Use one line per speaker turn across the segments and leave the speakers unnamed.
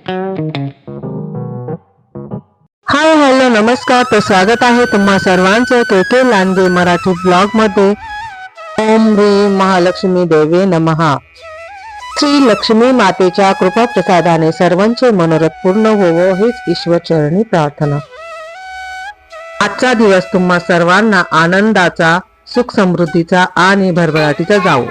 Hi hello नमस्कार. तर स्वागत आहे तुम्हा सर्वांचं के लांडगे मराठी ब्लॉग मध्ये. ओम ह्री महालक्ष्मी देवे नमहा. श्री लक्ष्मी मातेच्या कृपा प्रसादाने सर्वांचे मनोरथ पूर्ण होवो हीच ईश्वर चरणी प्रार्थना. आजचा दिवस तुम्हा सर्वांना आनंदाचा, सुख समृद्धीचा आणि भरभराटीचा जावो.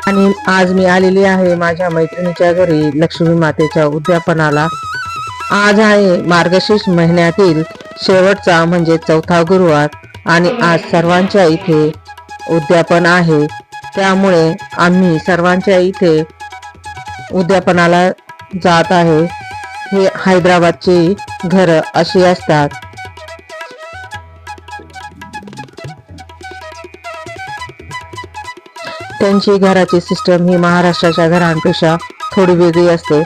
आणि आज मी आलेली आहे माझ्या मैत्रिणीच्या घरी लक्ष्मी मातेच्या उद्यापनाला. आज आहे मार्गशीर्ष महिन्यातील शेवटचा म्हणजे चौथा गुरुवार आणि आज सर्वांच्या इथे उद्यापन आहे. त्यामुळे आम्ही सर्वांच्या इथे उद्यापनाला जात आहे. हे हैदराबादची घरं अशी असतात. त्यांची घराची सिस्टम ही महाराष्ट्राच्या घरांपेक्षा थोडी वेगळी असते.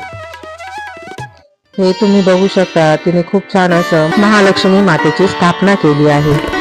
हे तुम्ही बघू शकता. तिने खूप छान असं महालक्ष्मी मातेची स्थापना केली आहे.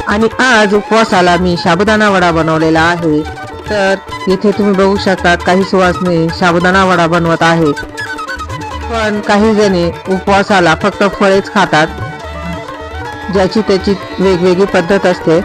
आणि आज उपवासाला मी साबुदाणा वडा बनवलेला आहे. तर इथे तुम्ही बघू शकता काही सुवासिनी साबुदाणा वडा बनवत आहेत. पण काही जणी उपवासाला फक्त फळेच खातात. ज्याची त्याची वेगवेगळी पद्धत असते.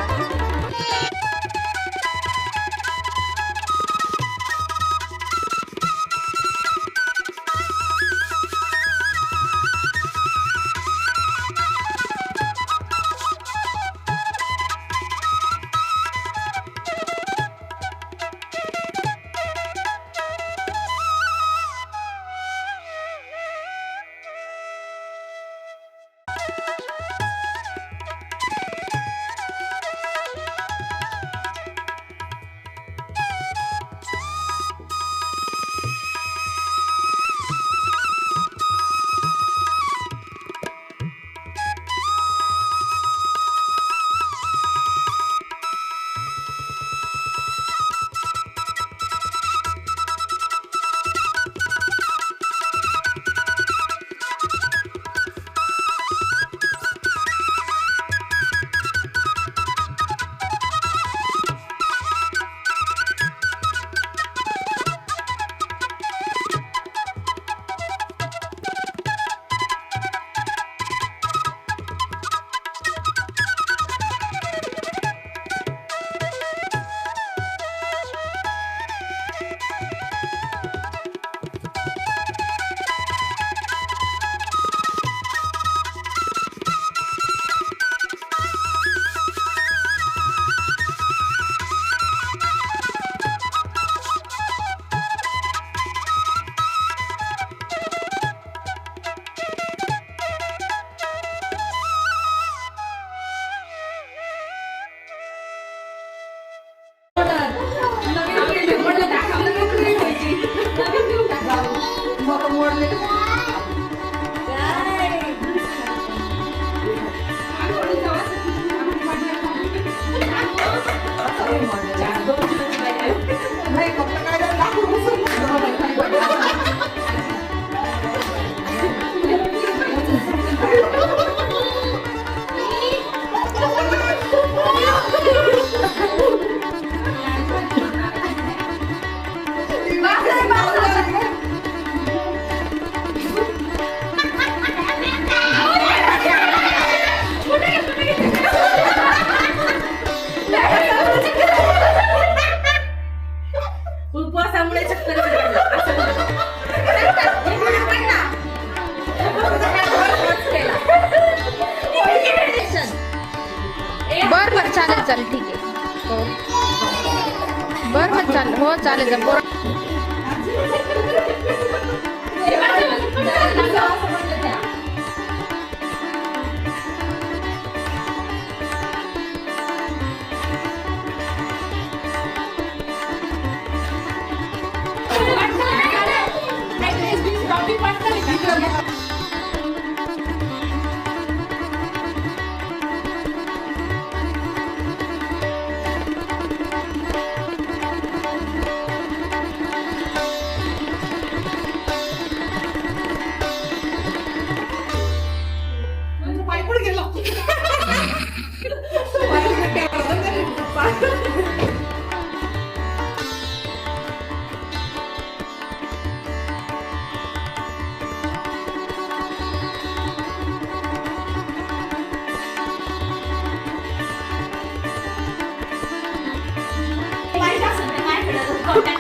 हो चालेल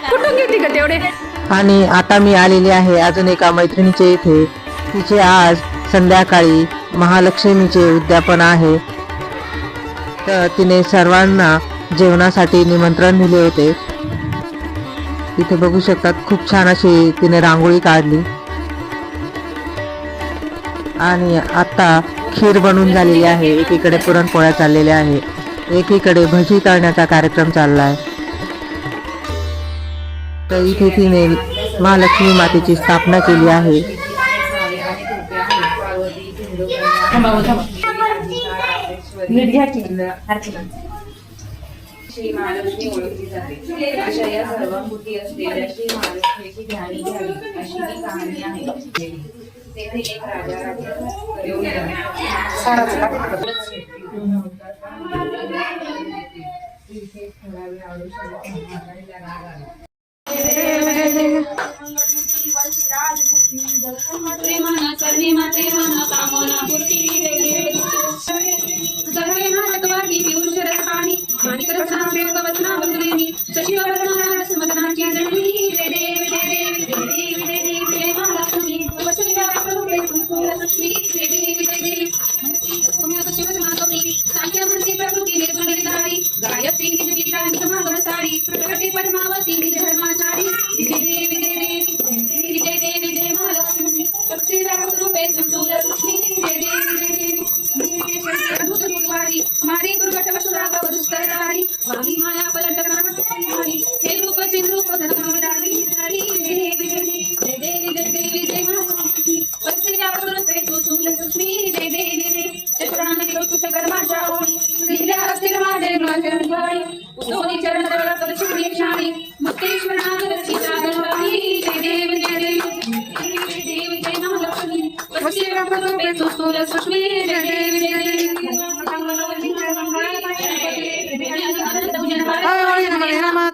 कुठून घेतली का तेवढे.
आणि आता मी आलेली आहे अजून एका मैत्रिणीचे इथे. तिचे आज संध्याकाळी महालक्ष्मीचे उद्यापन आहे, तर तिने सर्वांना जेवणासाठी निमंत्रण दिले होते. इथे बघू शकतात खूप छान अशी तिने रांगोळी काढली. आणि आता खीर बनून झालेली आहे, एकीकडे पुरणपोळ्या चाललेल्या आहे, एकीकडे भजी तळण्याचा कार्यक्रम चाललाय. तर इथे तिने महालक्ष्मी मातेची स्थापना केली आहे.
श्री महालक्ष्मी ओळखली जाते अशा या सर्व मूर्ती असलेल्या श्री महालक्ष्मीची ध्यानी घ्यावी अशी ही कहाणी आहे. तेथे एक राजा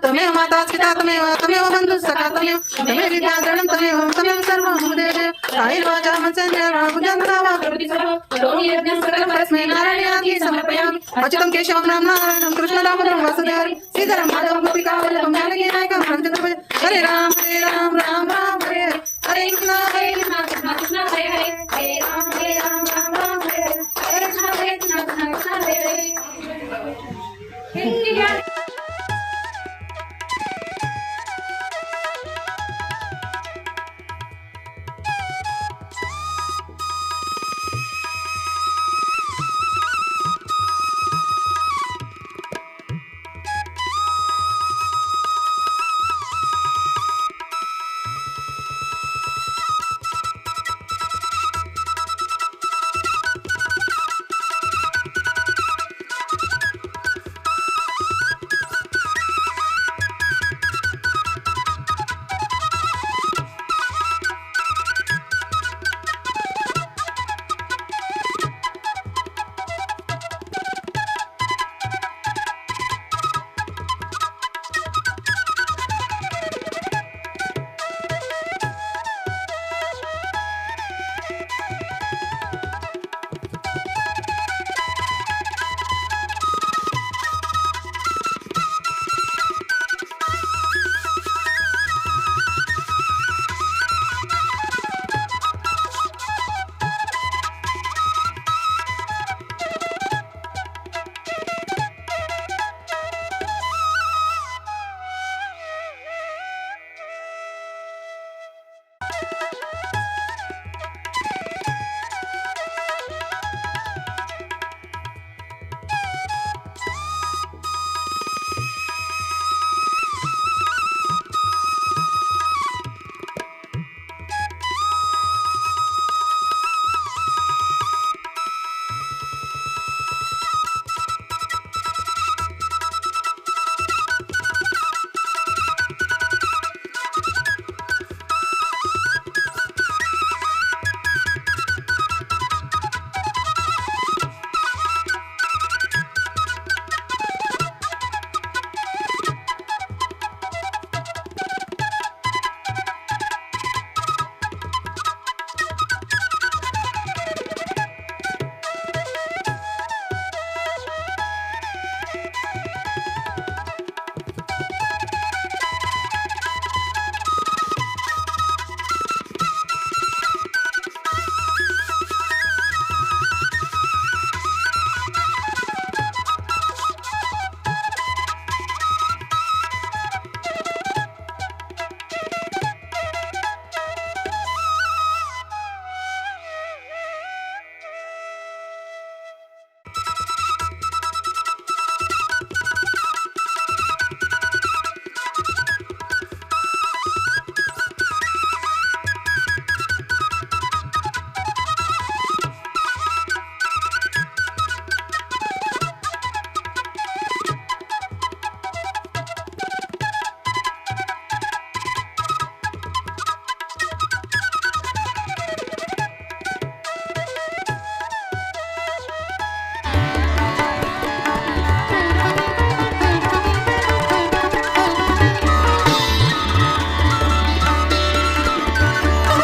तमेव माता पिता तमेव तमेव बंधु सखा तमेव तमेव विद्या द्रढं तमेव तमेव सर्वं देव कायर्वाचा मनसंजय बुद्धंतरावा प्रभृति सर्वं करोमि यज्ञं सकलं परस्मै नारायणादि समर्पयामि अच्युतं केशवं राम नारायणं कृष्णं दामोदरं वासुदेवं श्रीधरं माधवं गोपिकावल्लभं जानकी नायकं रामचन्द्रं हरे राम राम राम हरे हरे कृष्ण कृष्ण हरे हरे हरे राम राम हरे हरे कृष्ण हरे हरे हिंदी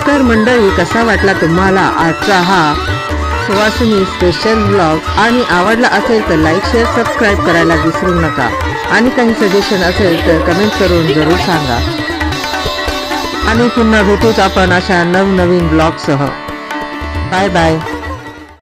तर मंडळी, कसा वाटला तुम्हाला आजचा हा सुवासिनी स्पेशल ब्लॉग? आणि आवडला असेल तर लाईक, शेअर, सबस्क्राईब करायला विसरू नका. आणि काही सजेशन असेल तर कमेंट करून जरूर सांगा. आणि पुन्हा भेटूच आपण अशा नवनवीन ब्लॉगसह. Bye bye.